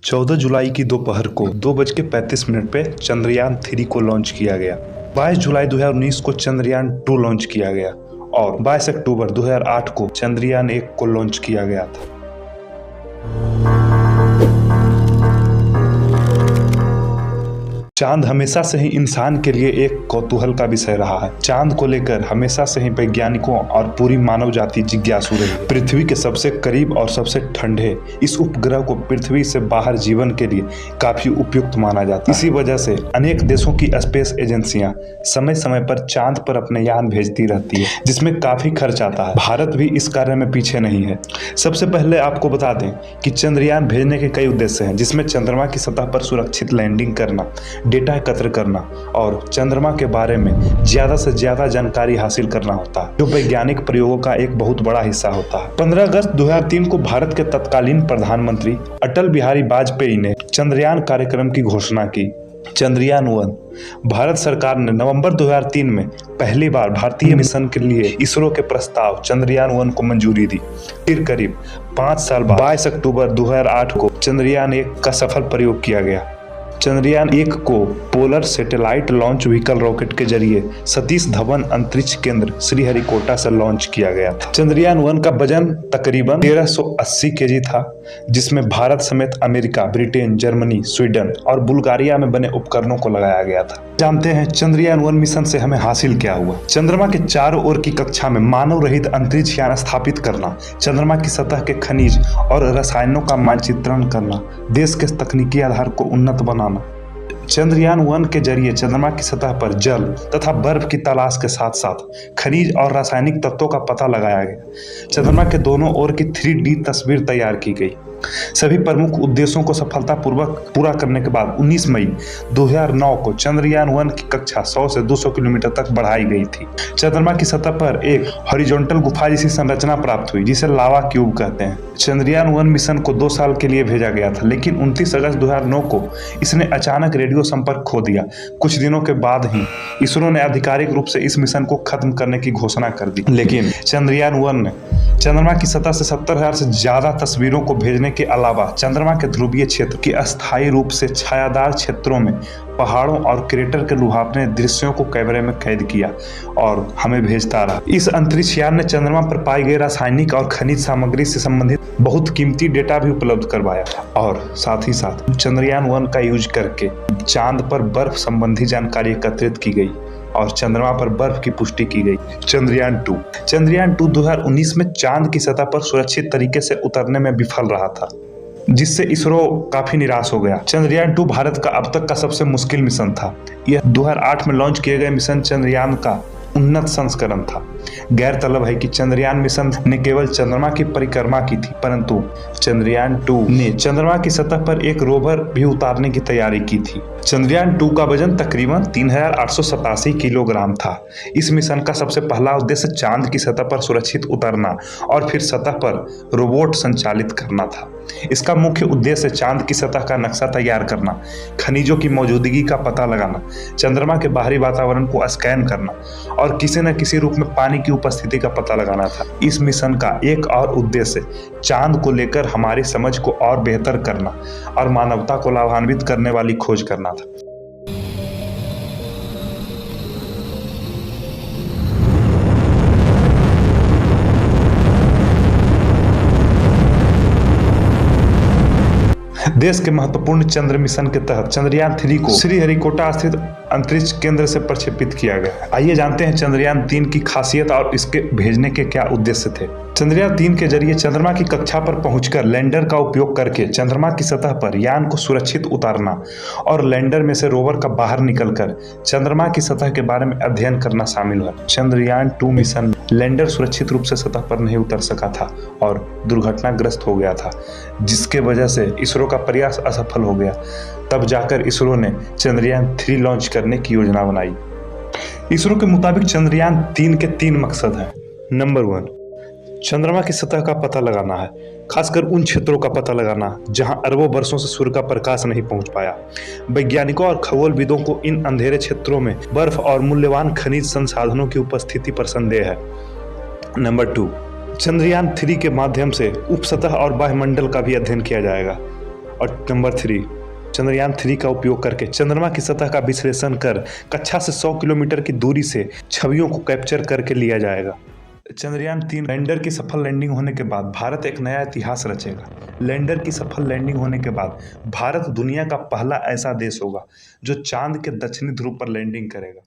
14 जुलाई की दोपहर को 2:35 पे चंद्रयान-3 को लॉन्च किया गया। 22 जुलाई 2019 को चंद्रयान-2 लॉन्च किया गया और 22 अक्टूबर 2008 को चंद्रयान-1 को लॉन्च किया गया था। चांद हमेशा से ही इंसान के लिए एक कौतूहल का विषय रहा है। चांद को लेकर हमेशा से ही वैज्ञानिकों और पूरी मानव जाति जिज्ञासु रही है। पृथ्वी के सबसे करीब और सबसे ठंडे इस उपग्रह को पृथ्वी से बाहर जीवन के लिए काफी उपयुक्त माना जाता है। इसी वजह से अनेक देशों की स्पेस एजेंसियां समय समय पर चांद पर अपने यान भेजती रहती है, जिसमें काफी खर्च आता है। भारत भी इस कार्य में पीछे नहीं है। सबसे पहले आपको बता दें कि चंद्रयान भेजने के कई उद्देश्य हैं, जिसमें चंद्रमा की सतह पर सुरक्षित लैंडिंग करना, डेटा एकत्र करना और चंद्रमा के बारे में ज्यादा से ज्यादा जानकारी हासिल करना होता है, जो वैज्ञानिक प्रयोगों का एक बहुत बड़ा हिस्सा होता है। 15 अगस्त 2003 को भारत के तत्कालीन प्रधानमंत्री अटल बिहारी वाजपेयी ने चंद्रयान कार्यक्रम की घोषणा की। चंद्रयान-1 भारत सरकार ने नवंबर 2003 में पहली बार भारतीय मिशन के लिए इसरो के प्रस्ताव चंद्रयान-1 को मंजूरी दी। फिर करीब 5 साल बाद 22 अक्टूबर 2008 को चंद्रयान-1 का सफल प्रयोग किया गया। चंद्रयान-1 को polar satellite launch vehicle rocket के जरिए सतीश धवन अंतरिक्ष केंद्र श्रीहरिकोटा से लॉन्च किया गया था। चंद्रयान-1 का वजन तकरीबन 1380 केजी था, जिसमें भारत समेत अमेरिका, ब्रिटेन, जर्मनी, स्वीडन और बुल्गारिया में बने उपकरणों को लगाया गया था। जानते हैं चंद्रयान-1 मिशन से हमें हासिल क्या हुआ। चंद्रमा के चारों ओर की कक्षा में मानव रहित अंतरिक्ष यान स्थापित करना, चंद्रमा की सतह के खनिज और रसायनों का मानचित्रण करना, देश के तकनीकी आधार को उन्नत बनाना। चंद्रयान-1 के जरिए चंद्रमा की सतह पर जल तथा बर्फ की तलाश के साथ साथ खनिज और रासायनिक तत्वों का पता लगाया गया। चंद्रमा के दोनों ओर की 3D तस्वीर तैयार की गई। सभी प्रमुख उद्देश्यों को सफलतापूर्वक पूरा करने के बाद 19 मई 2009 को चंद्रयान-1 की कक्षा 100 से 200 किलोमीटर तक बढ़ाई गई थी। चंद्रमा की सतह पर एक हॉरिजॉन्टल गुफा जैसी संरचना प्राप्त हुई, जिसे लावा क्यूब कहते हैं। चंद्रयान-1 मिशन को 2 साल के लिए भेजा गया था, लेकिन 29 अगस्त 2009 को इसने अचानक रेडियो संपर्क खो दिया। कुछ दिनों के बाद ही इसरो ने आधिकारिक रूप से इस मिशन को खत्म करने की घोषणा कर दी। लेकिन चंद्रयान-1 ने चंद्रमा की सतह से 70,000 से ज्यादा तस्वीरों को भेजने के अलावा चंद्रमा के ध्रुवीय क्षेत्र के अस्थायी रूप से छायादार क्षेत्रों में पहाड़ों और क्रेटर के लुभावने दृश्यों को कैमरे में कैद किया और हमें भेजता रहा। इस अंतरिक्ष यान ने चंद्रमा पर पाई गई रासायनिक और खनिज सामग्री से संबंधित बहुत कीमती डेटा भी उपलब्ध करवाया और साथ ही साथ चंद्रयान-1 का यूज करके चांद पर बर्फ संबंधी जानकारी एकत्रित की गई और चंद्रमा पर बर्फ की पुष्टि की गई। चंद्रयान-2 2019 में चांद की सतह पर सुरक्षित तरीके से उतरने में विफल रहा था, जिससे इसरो काफी निराश हो गया। चंद्रयान-2 भारत का अब तक का सबसे मुश्किल मिशन था। यह 2008 में लॉन्च किए गए मिशन चंद्रयान का उन्नत संस्करण था। गैरतलब है कि चंद्रयान मिशन ने केवल चंद्रमा की परिक्रमा की थी, परंतु चंद्रयान-2 ने चंद्रमा की सतह पर एक रोवर भी उतारने की तैयारी की थी। चंद्रयान-2 का वजन तकरीबन 3887 किलोग्राम था। इस मिशन का सबसे पहला उद्देश्य चांद की सतह पर सुरक्षित उतरना और फिर सतह पर रोबोट संचालित करना था। इसका मुख्य उद्देश्य चांद की सतह का नक्शा तैयार करना, खनिजों की मौजूदगी का पता लगाना, चंद्रमा के बाहरी वातावरण को स्कैन करना और किसी न किसी रूप में पानी की उपस्थिति का पता लगाना था। इस मिशन का एक और उद्देश्य चांद को लेकर हमारी समझ को और बेहतर करना और मानवता को लाभान्वित करने वाली खोज करना था। देश के महत्वपूर्ण चंद्र मिशन के तहत चंद्रयान-3 को श्रीहरिकोटा स्थित अंतरिक्ष केंद्र से प्रक्षेपित किया गया। आइए जानते हैं चंद्रयान-3 की खासियत और इसके भेजने के क्या उद्देश्य थे। चंद्रयान-3 के जरिए चंद्रमा की कक्षा पर पहुंचकर लैंडर का उपयोग करके चंद्रमा की सतह पर यान को सुरक्षित उतारना और लैंडर में से रोवर का बाहर निकलकर चंद्रमा की सतह के बारे में अध्ययन करना शामिल है। चंद्रयान-2 मिशन में लैंडर सुरक्षित रूप से सतह पर नहीं उतर सका था और दुर्घटनाग्रस्त हो गया था, जिसके वजह से इसरो का प्रयास असफल हो गया। तब जाकर इसरो ने चंद्रयान-3 लॉन्च करने की योजना बनाई। इसरो के मुताबिक चंद्रयान-3 के 3 मकसद हैं। नंबर 1, चंद्रमा की सतह का पता लगाना है, खासकर उन क्षेत्रों का पता लगाना जहां अरबों वर्षों से सूर्य का प्रकाश नहीं पहुंच पाया। वैज्ञानिकों और खगोलविदों को इन अंधेरे क्षेत्रों में बर्फ और मूल्यवान खनिज संसाधनों की उपस्थिति पर संदेह है। नंबर 2, चंद्रयान-3 के माध्यम से उपसतह और वायुमंडल का भी अध्ययन किया जाएगा। और नंबर 3, चंद्रयान 3 का उपयोग करके चंद्रमा की सतह का विश्लेषण कर कक्षा से 100 किलोमीटर की दूरी से छवियों को कैप्चर करके लिया जाएगा। चंद्रयान 3 लैंडर की सफल लैंडिंग होने के बाद भारत एक नया इतिहास रचेगा। लैंडर की सफल लैंडिंग होने के बाद भारत दुनिया का पहला ऐसा देश होगा जो चांद के दक्षिणी ध्रुव पर लैंडिंग करेगा।